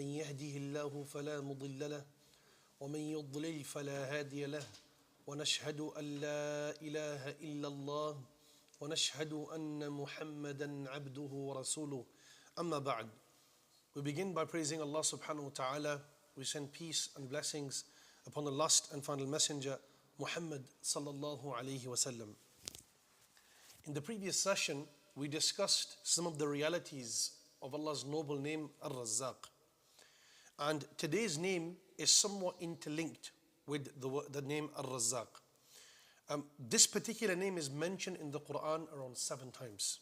من يهده الله فلا مضل له ومن يضلل فلا هادي له ونشهد أن لا إله إلا الله ونشهد أن محمدا عبده ورسوله أما بعد. We begin by praising Allah subhanahu wa ta'ala. We send peace and blessings upon the last and final messenger, Muhammad sallallahu alayhi wa sallam. In the previous session, we discussed some of the realities of Allah's noble name, Ar-Razzaq. And today's name is somewhat interlinked with the name Ar-Razzaq. This particular name is mentioned in the Quran around 7 times.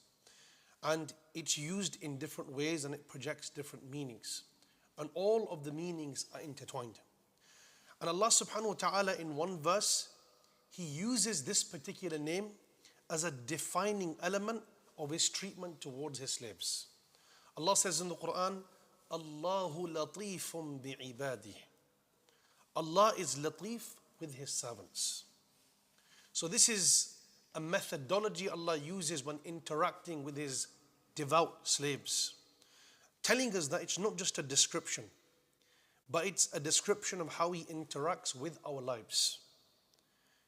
And it's used in different ways and it projects different meanings. And all of the meanings are intertwined. And Allah subhanahu wa ta'ala in one verse, He uses this particular name as a defining element of His treatment towards His slaves. Allah says in the Quran, Allahu Lateefum bi'ibadih. Allah is Lateef with His servants. So this is a methodology Allah uses when interacting with His devout slaves, telling us that it's not just a description, but it's a description of how He interacts with our lives.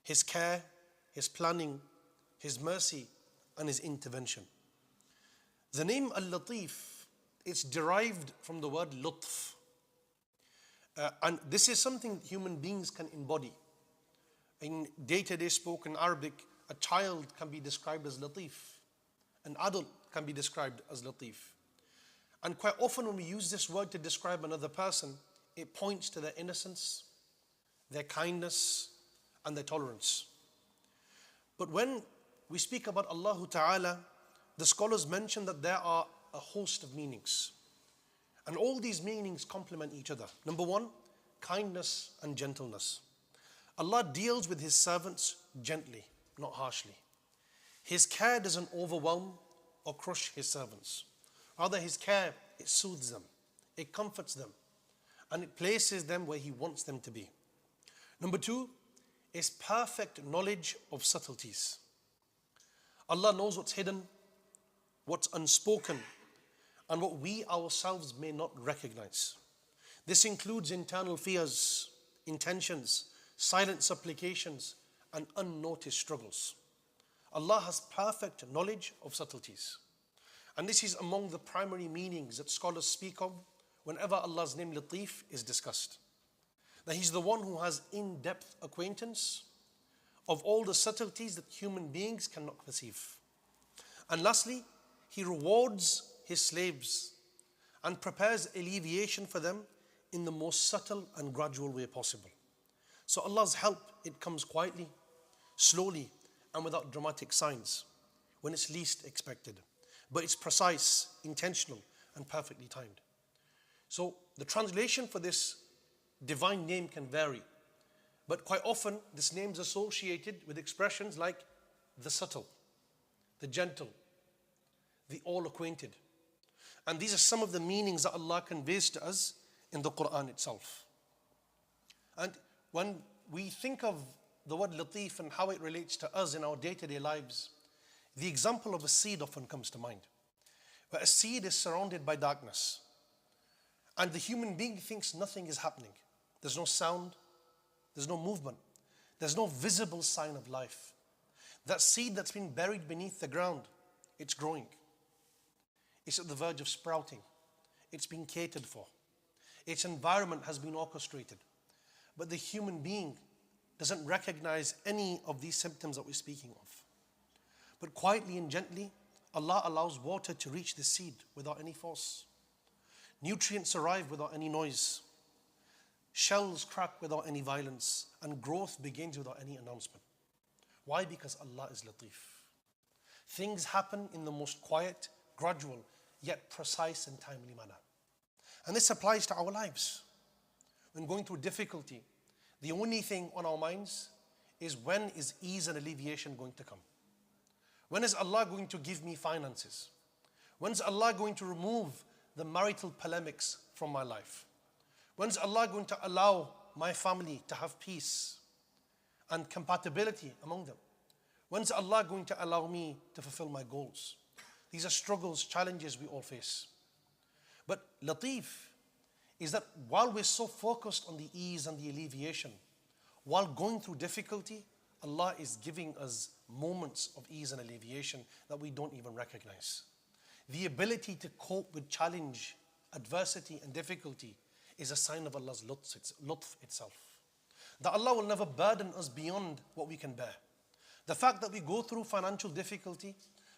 His care, His planning, His mercy, and His intervention. The name Al-Lateef, it's derived from the word lutf. And this is something human beings can embody. In day-to-day spoken Arabic, a child can be described as Lateef. An adult can be described as Lateef. And quite often when we use this word to describe another person, it points to their innocence, their kindness, and their tolerance. But when we speak about Allah Ta'ala, the scholars mention that there are a host of meanings. And all these meanings complement each other. Number one, kindness and gentleness. Allah deals with His servants gently, not harshly. His care doesn't overwhelm or crush His servants. Rather, His care, it soothes them, it comforts them, and it places them where He wants them to be. Number two is perfect knowledge of subtleties. Allah knows what's hidden, what's unspoken, and what we ourselves may not recognize. This includes internal fears, intentions, silent supplications, and unnoticed struggles. Allah has perfect knowledge of subtleties. And this is among the primary meanings that scholars speak of whenever Allah's name Lateef is discussed. That He's the one who has in-depth acquaintance of all the subtleties that human beings cannot perceive. And lastly, He rewards His slaves and prepares alleviation for them in the most subtle and gradual way possible. So Allah's help, it comes quietly, slowly, and without dramatic signs, when it's least expected. But it's precise, intentional, and perfectly timed. So the translation for this divine name can vary. But quite often, this name is associated with expressions like the subtle, the gentle, the all-acquainted. And these are some of the meanings that Allah conveys to us in the Quran itself. And when we think of the word Lateef and how it relates to us in our day-to-day lives, the example of a seed often comes to mind. Where a seed is surrounded by darkness, and the human being thinks nothing is happening. There's no sound, there's no movement, there's no visible sign of life. That seed that's been buried beneath the ground, it's growing. It's at the verge of sprouting. It's being catered for. Its environment has been orchestrated. But the human being doesn't recognize any of these symptoms that we're speaking of. But quietly and gently, Allah allows water to reach the seed without any force. Nutrients arrive without any noise. Shells crack without any violence. And growth begins without any announcement. Why? Because Allah is Lateef. Things happen in the most quiet, gradual, yet precise and timely manner. And this applies to our lives. When going through difficulty, the only thing on our minds is when is ease and alleviation going to come? When is Allah going to give me finances? When is Allah going to remove the marital polemics from my life? When is Allah going to allow my family to have peace and compatibility among them? When is Allah going to allow me to fulfill my goals? These are struggles, challenges we all face. But Lateef is that while we're so focused on the ease and the alleviation, while going through difficulty, Allah is giving us moments of ease and alleviation that we don't even recognize. The ability to cope with challenge, adversity and difficulty is a sign of Allah's lutf itself. That Allah will never burden us beyond what we can bear. The fact that we go through financial difficulty,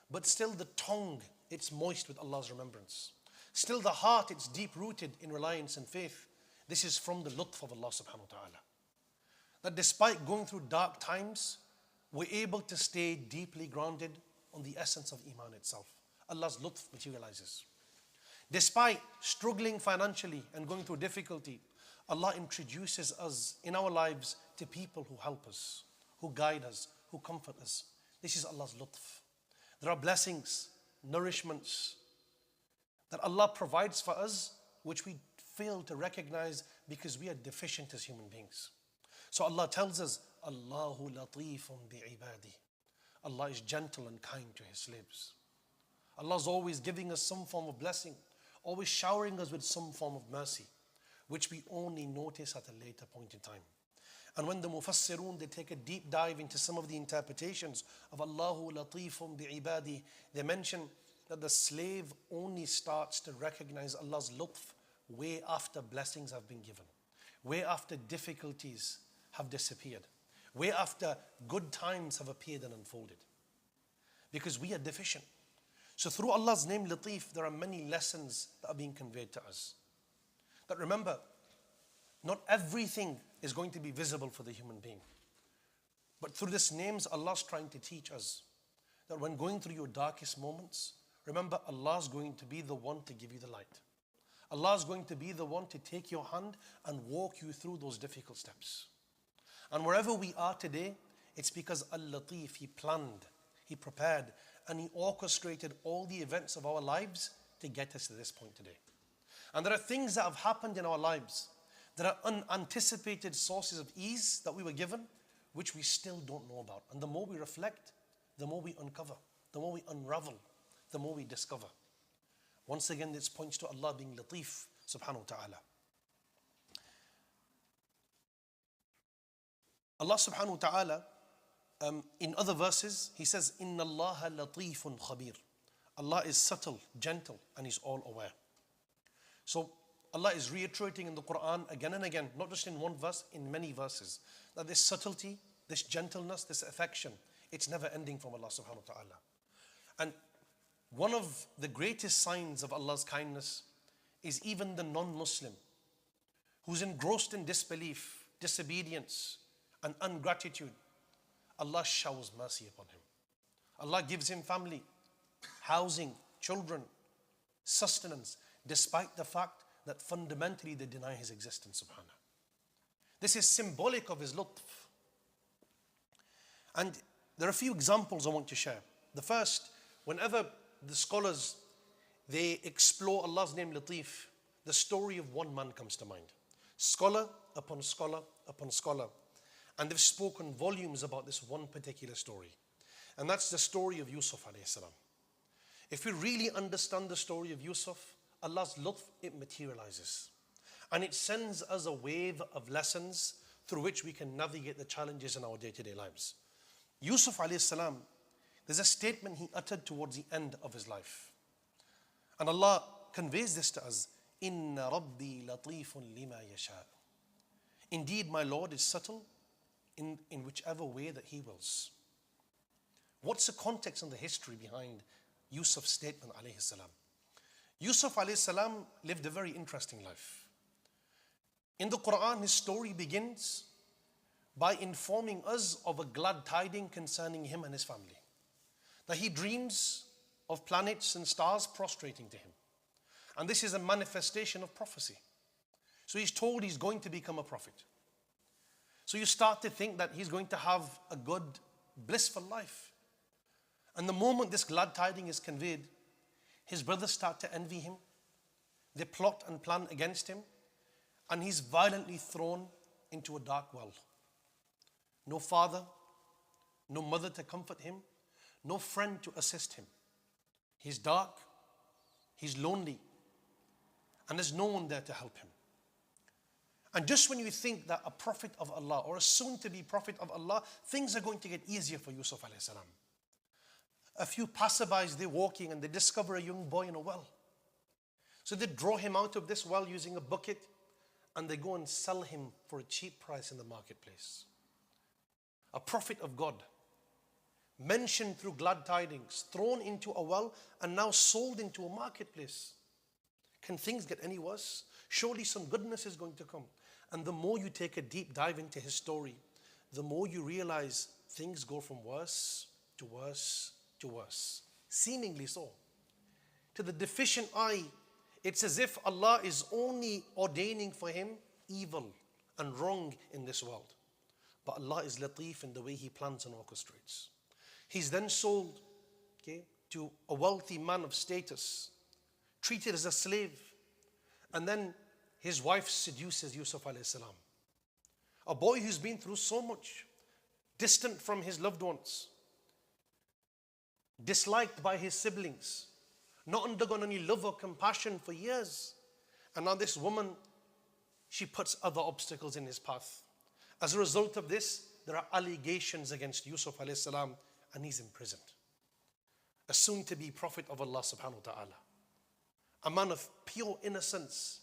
but still the tongue, it's moist with Allah's remembrance. Still the heart, it's deep-rooted in reliance and faith. This is from the lutf of Allah subhanahu wa ta'ala. That despite going through dark times, we're able to stay deeply grounded on the essence of Iman itself. Allah's lutf materializes. Despite struggling financially and going through difficulty, Allah introduces us in our lives to people who help us, who guide us, who comfort us. This is Allah's lutf. There are blessings, nourishments that Allah provides for us, which we fail to recognize because we are deficient as human beings. So Allah tells us, Allahu Lateefun bi'ibadi. Allah is gentle and kind to His slaves. Allah is always giving us some form of blessing, always showering us with some form of mercy, which we only notice at a later point in time. And when the Mufassirun, they take a deep dive into some of the interpretations of Allahu Lateefun bi'ibadi, they mention that the slave only starts to recognize Allah's lutf way after blessings have been given, way after difficulties have disappeared, way after good times have appeared and unfolded. Because we are deficient. So through Allah's name Lateef, there are many lessons that are being conveyed to us. That remember, not everything is going to be visible for the human being. But through these names, Allah's trying to teach us that when going through your darkest moments, remember Allah's going to be the one to give you the light. Allah's going to be the one to take your hand and walk you through those difficult steps. And wherever we are today, it's because Al-Lateef, He planned, He prepared, and He orchestrated all the events of our lives to get us to this point today. And there are things that have happened in our lives that are unanticipated sources of ease that we were given, which we still don't know about. And the more we reflect, the more we uncover, the more we unravel, the more we discover. Once again, this points to Allah being Lateef subhanahu wa ta'ala. Allah subhanahu wa ta'ala, in other verses, He says, Inna Allaha lateefun khabir. Allah is subtle, gentle, and He's all aware. So Allah is reiterating in the Quran again and again, not just in one verse, in many verses, that this subtlety, this gentleness, this affection, it's never ending from Allah subhanahu wa ta'ala. And one of the greatest signs of Allah's kindness is even the non-Muslim who's engrossed in disbelief, disobedience, and ingratitude. Allah showers mercy upon him. Allah gives him family, housing, children, sustenance, despite the fact that fundamentally they deny His existence, subhanahu. This is symbolic of His lutf. And there are a few examples I want to share. The first, whenever the scholars, they explore Allah's name Lateef, the story of one man comes to mind. Scholar upon scholar upon scholar. And they've spoken volumes about this one particular story. And that's the story of Yusuf alayhi salam. If we really understand the story of Yusuf, Allah's lutf, it materializes. And it sends us a wave of lessons through which we can navigate the challenges in our day-to-day lives. Yusuf alayhi salam, there's a statement he uttered towards the end of his life. And Allah conveys this to us. Inna Rabbi lateefun lima yasha. Indeed, my Lord is subtle in whichever way that He wills. What's the context and the history behind Yusuf's statement alayhi salam? Yusuf alayhi salam lived a very interesting life. In the Quran, his story begins by informing us of a glad tiding concerning him and his family. That he dreams of planets and stars prostrating to him. And this is a manifestation of prophecy. So he's told he's going to become a prophet. So you start to think that he's going to have a good, blissful life. And the moment this glad tiding is conveyed, his brothers start to envy him. They plot and plan against him. And he's violently thrown into a dark well. No father, no mother to comfort him, no friend to assist him. He's dark, he's lonely, and there's no one there to help him. And just when you think that a prophet of Allah or a soon-to-be prophet of Allah, things are going to get easier for Yusuf alayhi salam. A few passerbys, they're walking and they discover a young boy in a well. So they draw him out of this well using a bucket and they go and sell him for a cheap price in the marketplace. A prophet of God, mentioned through glad tidings, thrown into a well and now sold into a marketplace. Can things get any worse? Surely some goodness is going to come. And the more you take a deep dive into his story, the more you realize things go from worse to worse to worse. Seemingly so. To the deficient eye, it's as if Allah is only ordaining for him evil and wrong in this world. But Allah is Lateef in the way He plans and orchestrates. He's then sold, to a wealthy man of status, treated as a slave, and then his wife seduces Yusuf alayhi salam. A boy who's been through so much, distant from his loved ones, disliked by his siblings, not undergone any love or compassion for years. And now this woman, she puts other obstacles in his path. As a result of this, there are allegations against Yusuf alayhi salam, and he's imprisoned. A soon-to-be prophet of Allah subhanahu wa ta'ala. A man of pure innocence,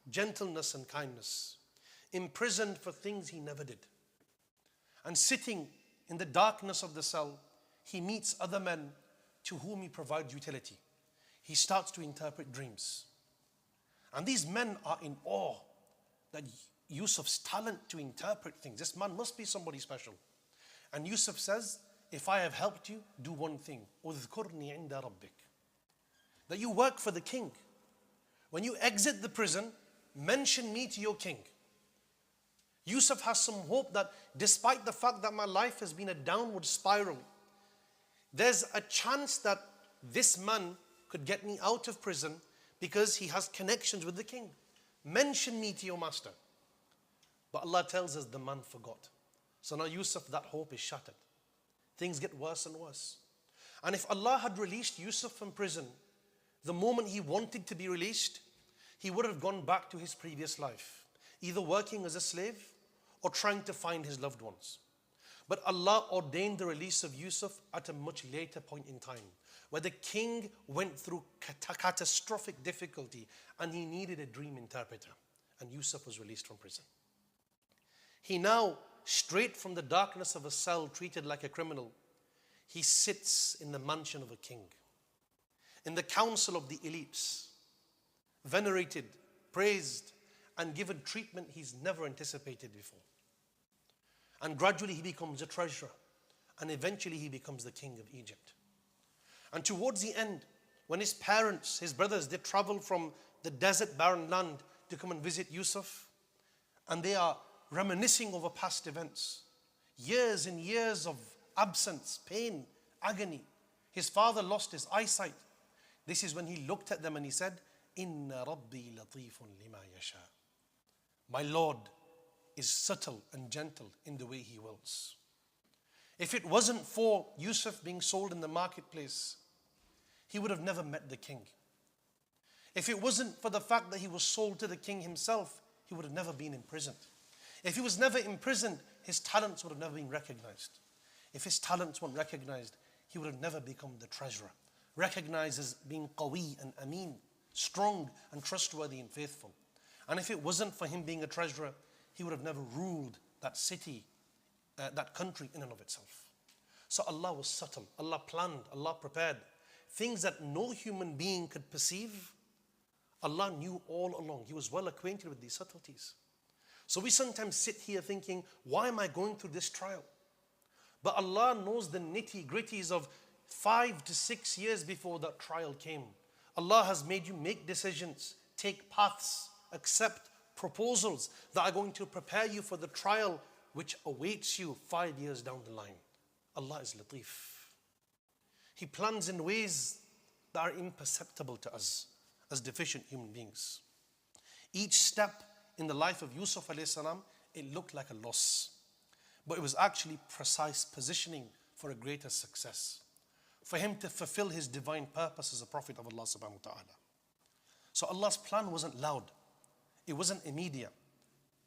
gentleness and kindness. Imprisoned for things he never did. And sitting in the darkness of the cell, he meets other men to whom he provides utility. He starts to interpret dreams. And these men are in awe that Yusuf's talent to interpret things. This man must be somebody special. And Yusuf says, if I have helped you, do one thing. اذكرني عند ربك. That you work for the king. When you exit the prison, mention me to your king. Yusuf has some hope that despite the fact that my life has been a downward spiral, there's a chance that this man could get me out of prison because he has connections with the king. Mention me to your master. But Allah tells us the man forgot. So now Yusuf, that hope is shattered. Things get worse and worse. And if Allah had released Yusuf from prison, the moment he wanted to be released, he would have gone back to his previous life, either working as a slave or trying to find his loved ones. But Allah ordained the release of Yusuf at a much later point in time, where the king went through catastrophic difficulty and he needed a dream interpreter. And Yusuf was released from prison. He now, straight from the darkness of a cell, treated like a criminal, he sits in the mansion of a king, in the council of the elites, venerated, praised, and given treatment he's never anticipated before. And gradually he becomes a treasurer, and eventually he becomes the king of Egypt. And towards the end, when his parents, his brothers, they travel from the desert barren land to come and visit Yusuf, and they are reminiscing over past events, years and years of absence, pain, agony. His father lost his eyesight. This is when he looked at them and he said, Inna Rabbi latifun lima yasha. My Lord is subtle and gentle in the way He wills. If it wasn't for Yusuf being sold in the marketplace, he would have never met the king. If it wasn't for the fact that he was sold to the king himself, he would have never been imprisoned. If he was never imprisoned, his talents would have never been recognized. If his talents weren't recognized, he would have never become the treasurer, recognized as being qawi and ameen, strong and trustworthy and faithful. And if it wasn't for him being a treasurer, he would have never ruled that city, that country in and of itself. So Allah was subtle, Allah planned, Allah prepared. Things that no human being could perceive, Allah knew all along. He was well acquainted with these subtleties. So we sometimes sit here thinking, why am I going through this trial? But Allah knows the nitty-gritties of 5 to 6 years before that trial came. Allah has made you make decisions, take paths, accept proposals that are going to prepare you for the trial which awaits you 5 years down the line. Allah is Lateef. He plans in ways that are imperceptible to us as deficient human beings. Each step in the life of Yusuf alayhi salam, it looked like a loss. But it was actually precise positioning for a greater success, for him to fulfill his divine purpose as a prophet of Allah subhanahu wa ta'ala. So Allah's plan wasn't loud. It wasn't immediate.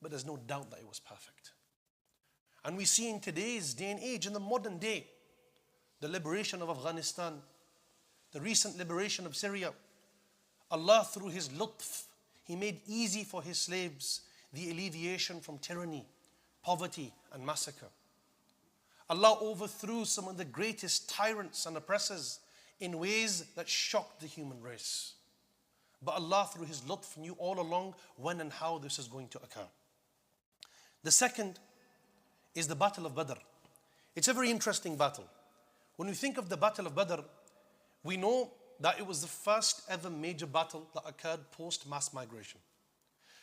but there's no doubt that it was perfect. And we see in today's day and age, in the modern day, the liberation of Afghanistan, the recent liberation of Syria, Allah through His lutf, He made easy for His slaves the alleviation from tyranny, poverty and massacre. Allah overthrew some of the greatest tyrants and oppressors in ways that shocked the human race. But Allah through His lutf knew all along when and how this is going to occur. The second is the Battle of Badr. It's a very interesting battle. When we think of the Battle of Badr, we know that it was the first ever major battle that occurred post-mass migration.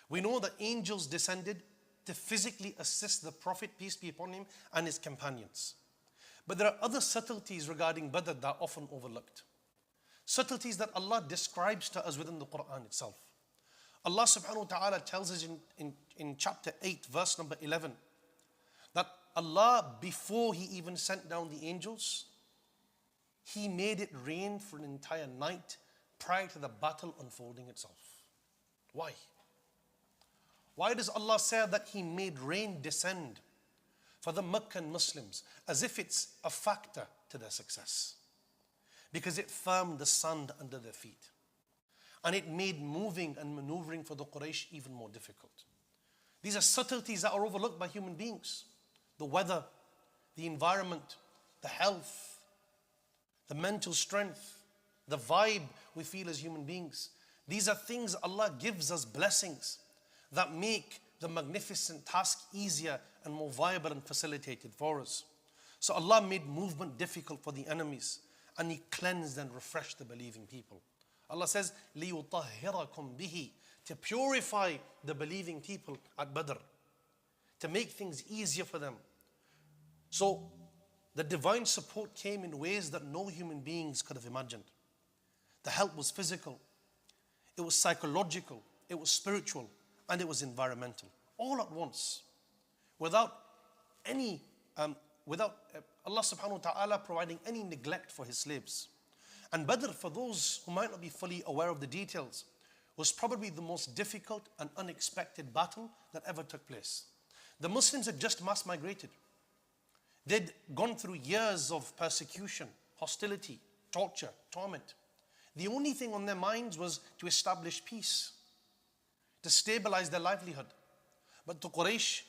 We know that angels descended to physically assist the Prophet, peace be upon him, and his companions. But there are other subtleties regarding Badr that are often overlooked. Subtleties that Allah describes to us within the Quran itself. Allah subhanahu wa ta'ala tells us in chapter 8, verse number 11, that Allah, before He even sent down the angels, He made it rain for an entire night prior to the battle unfolding itself. Why? Why does Allah say that He made rain descend for the Meccan Muslims as if it's a factor to their success? Because it firmed the sand under their feet. And it made moving and maneuvering for the Quraysh even more difficult. These are subtleties that are overlooked by human beings. The weather, the environment, the health, the mental strength, the vibe we feel as human beings. These are things Allah gives us, blessings that make the magnificent task easier and more viable and facilitated for us. So Allah made movement difficult for the enemies, and He cleansed and refreshed the believing people. Allah says, لِيُطَهِّرَكُمْ بِهِ, to purify the believing people at Badr, to make things easier for them. So the divine support came in ways that no human beings could have imagined. The help was physical, it was psychological, it was spiritual, and it was environmental, all at once, without Allah subhanahu wa ta'ala providing any neglect for His slaves. And Badr, for those who might not be fully aware of the details, was probably the most difficult and unexpected battle that ever took place. The Muslims had just mass migrated. They'd gone through years of persecution, hostility, torture, torment. The only thing on their minds was to establish peace, to stabilize their livelihood. But the Quraysh,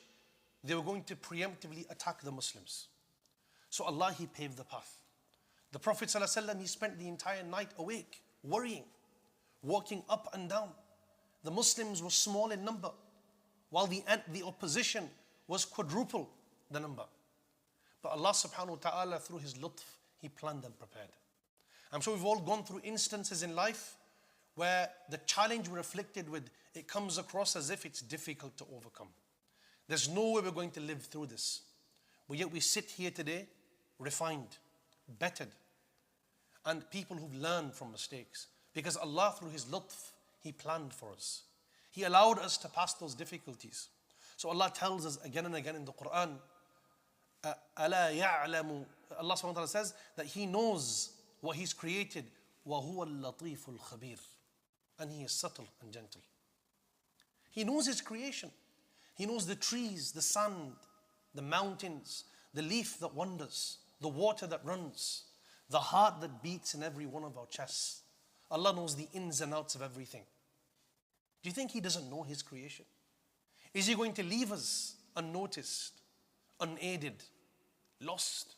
they were going to preemptively attack the Muslims. So Allah, He paved the path. The Prophet ﷺ, he spent the entire night awake, worrying, walking up and down. The Muslims were small in number, while the opposition was quadruple the number. But Allah subhanahu wa ta'ala, through His lutf, He planned and prepared. I'm sure we've all gone through instances in life where the challenge we're afflicted with, it comes across as if it's difficult to overcome. There's no way we're going to live through this. But yet we sit here today, refined, bettered, and people who've learned from mistakes. Because Allah, through His lutf, He planned for us. He allowed us to pass those difficulties. So Allah tells us again and again in the Quran, أَلَا يَعْلَمُ, Allah subhanahu wa ta'ala says that He knows what He's created. وَهُوَ اللَّطِيفُ الْخَبِيرُ, and He is subtle and gentle. He knows His creation. He knows the trees, the sand, the mountains, the leaf that wanders, the water that runs, the heart that beats in every one of our chests. Allah knows the ins and outs of everything. Do you think He doesn't know His creation? Is He going to leave us unnoticed, unaided, lost?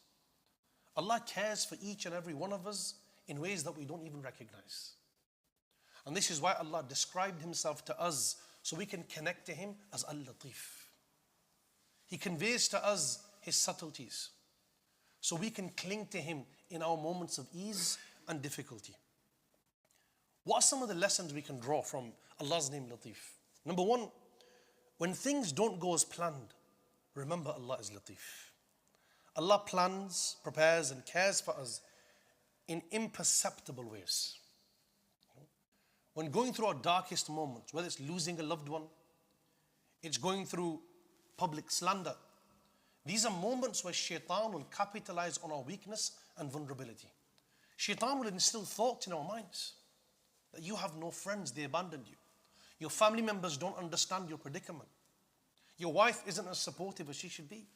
Allah cares for each and every one of us in ways that we don't even recognize. And this is why Allah described Himself to us so we can connect to Him as Al-Lateef. He conveys to us His subtleties so we can cling to Him in our moments of ease and difficulty. What are some of the lessons we can draw from Allah's name Lateef? Number one, when things don't go as planned, remember Allah is Lateef. Allah plans, prepares, and cares for us in imperceptible ways. When going through our darkest moments, whether it's losing a loved one, it's going through public slander, these are moments where shaitan will capitalize on our weakness and vulnerability. Shaitan will instill thoughts in our minds that you have no friends, they abandoned you. Your family members don't understand your predicament. Your wife isn't as supportive as she should be.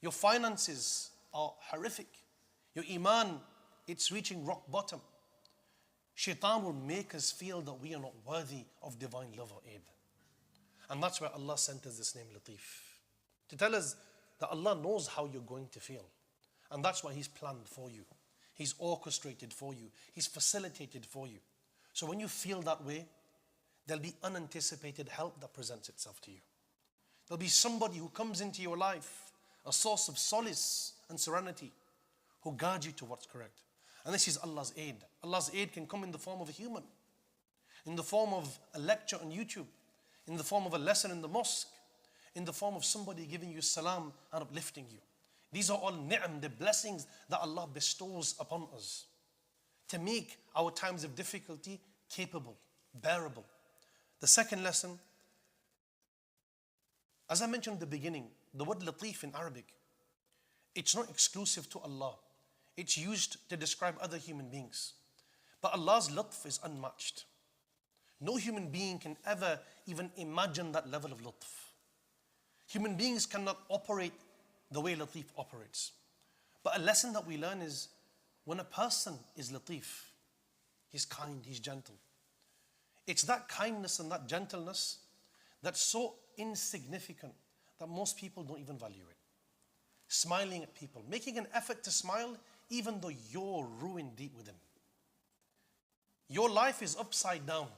Your finances are horrific. Your iman, it's reaching rock bottom. Shaitan will make us feel that we are not worthy of divine love or aid. And that's why Allah sent us this name Lateef, to tell us that Allah knows how you're going to feel. And that's why He's planned for you. He's orchestrated for you. He's facilitated for you. So when you feel that way, there'll be unanticipated help that presents itself to you. There'll be somebody who comes into your life, a source of solace and serenity, who guides you to what's correct. And this is Allah's aid. Allah's aid can come in the form of a human, in the form of a lecture on YouTube, in the form of a lesson in the mosque, in the form of somebody giving you salam and uplifting you. These are all ni'am, the blessings that Allah bestows upon us to make our times of difficulty capable, bearable. The second lesson, as I mentioned at the beginning, the word Lateef in Arabic, it's not exclusive to Allah. It's used to describe other human beings. But Allah's lutf is unmatched. No human being can ever even imagine that level of lutf. Human beings cannot operate the way Lateef operates. But a lesson that we learn is when a person is Lateef, he's kind, he's gentle. It's that kindness and that gentleness that's so insignificant that most people don't even value it. Smiling at people, making an effort to smile even though you're ruined deep within. Your life is upside down,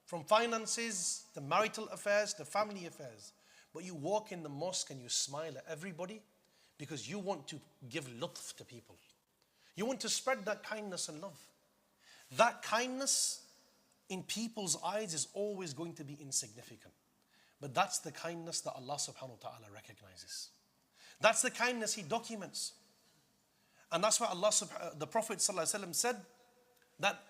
from finances to marital affairs to family affairs. But you walk in the mosque and you smile at everybody because you want to give lutf to people. You want to spread that kindness and love. That kindness in people's eyes is always going to be insignificant. But that's the kindness that Allah subhanahu wa ta'ala recognizes. That's the kindness He documents. And that's why the Prophet ﷺ said that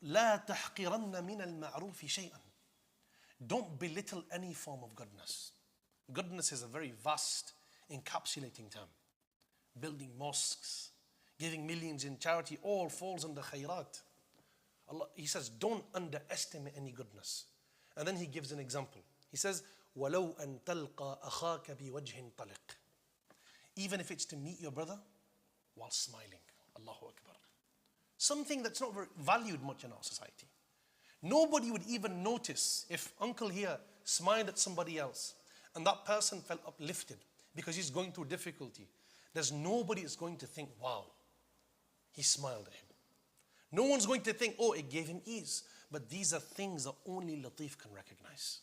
لا تحقرن من المعروف شيئا. Don't belittle any form of goodness. Goodness is a very vast, encapsulating term. Building mosques, giving millions in charity, all falls under khairat. Allah, He says, don't underestimate any goodness. And then He gives an example. He says, وَلَوْ أَن تَلْقَى أَخَاكَ بِوَجْهٍ طَلِقٍ. Even if it's to meet your brother while smiling. Allahu Akbar. Something that's not very valued much in our society. Nobody would even notice if uncle here smiled at somebody else and that person felt uplifted because he's going through difficulty. There's nobody that's going to think, wow, he smiled at him. No one's going to think, oh, it gave him ease. But these are things that only Lateef can recognize.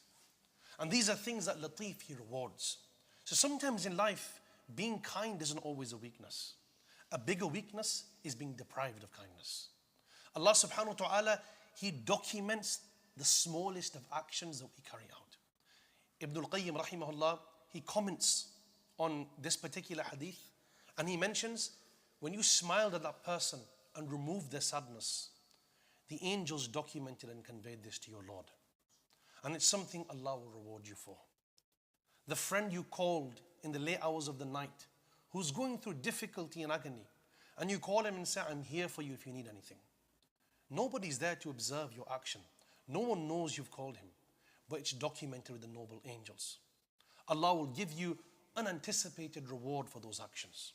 And these are things that Lateef, He rewards. So sometimes in life, being kind isn't always a weakness. A bigger weakness is being deprived of kindness. Allah subhanahu wa ta'ala, He documents the smallest of actions that we carry out. Ibn al-Qayyim rahimahullah, he comments on this particular hadith and he mentions, when you smiled at that person and removed their sadness, the angels documented and conveyed this to your Lord. And it's something Allah will reward you for. The friend you called in the late hours of the night, who's going through difficulty and agony, and you call him and say, I'm here for you if you need anything. Nobody's there to observe your action. No one knows you've called him, but it's documented with the noble angels. Allah will give you unanticipated reward for those actions.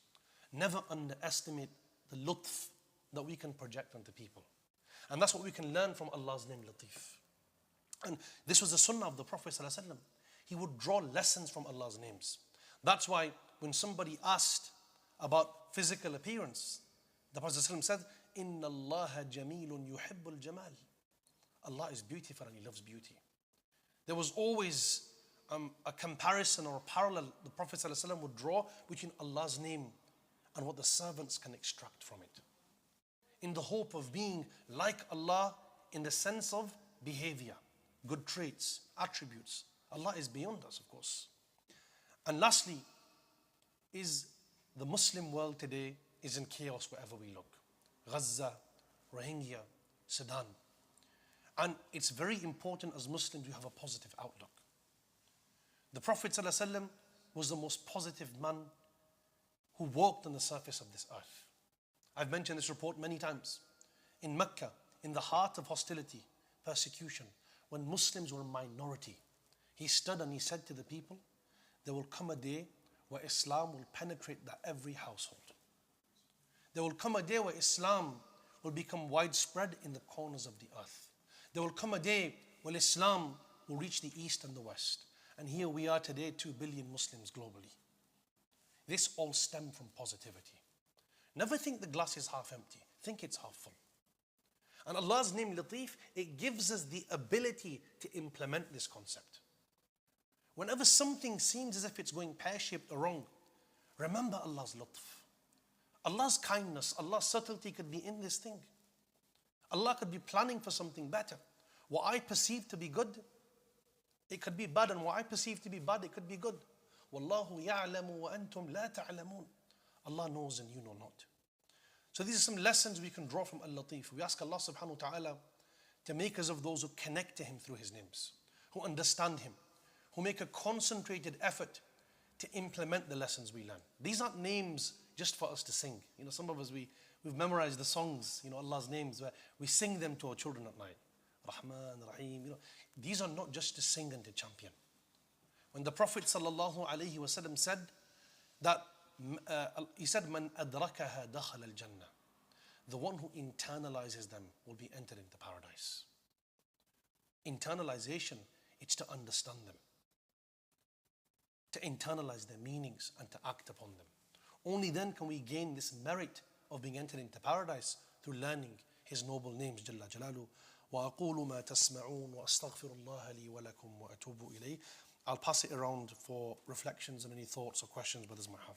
Never underestimate the lutf that we can project onto people. And that's what we can learn from Allah's name, Lateef. And this was the sunnah of the Prophet ﷺ. He would draw lessons from Allah's names. That's why when somebody asked about physical appearance, the Prophet ﷺ said, إِنَّ اللَّهَ جَمِيلٌ يُحِبُّ الْجَمَالِ. Allah is beautiful and He loves beauty. There was always a comparison or a parallel the Prophet ﷺ would draw between Allah's name and what the servants can extract from it, in the hope of being like Allah in the sense of behavior, good traits, attributes. Allah is beyond us, of course. And lastly, is the Muslim world today is in chaos wherever we look. Gaza, Rohingya, Sudan. And it's very important as Muslims we have a positive outlook. The Prophet ﷺ was the most positive man who walked on the surface of this earth. I've mentioned this report many times. In Mecca, in the heart of hostility, persecution, when Muslims were a minority, He stood and he said to the people, there will come a day where Islam will penetrate every household. There will come a day where Islam will become widespread in the corners of the earth. There will come a day when Islam will reach the east and the west. And here we are today, 2 billion Muslims globally. This all stemmed from positivity. Never think the glass is half empty. Think it's half full. And Allah's name, Lateef, it gives us the ability to implement this concept. Whenever something seems as if it's going pear-shaped or wrong, remember Allah's lutf. Allah's kindness, Allah's subtlety could be in this thing. Allah could be planning for something better. What I perceive to be good, it could be bad, and what I perceive to be bad, it could be good. Wallahu ya'lamu wa antum la ta'lamun. Allah knows and you know not. So these are some lessons we can draw from Al-Lateef. We ask Allah subhanahu wa ta'ala to make us of those who connect to Him through His names, who understand Him, who make a concentrated effort to implement the lessons we learn. These aren't names just for us to sing. You know, some of us, we've memorized the songs, you know, Allah's names, where we sing them to our children at night. Rahman, Rahim, you know. These are not just to sing and to champion. When the Prophet sallallahu alaihi wasallam said that, he said, "Man adrakaha dakhala al-jannah." The one who internalizes them will be entered into paradise. Internalization, it's to understand them, to internalize their meanings and to act upon them. Only then can we gain this merit of being entered into paradise through learning His noble names, Jalla Jalalu. وَأَقُولُ مَا تَسْمَعُونَ وَأَسْتَغْفِرُ اللَّهَ لِي وَلَكُمْ وَأَتُوبُ إِلَيْهِ. I'll pass it around for reflections and any thoughts or questions brothers might have.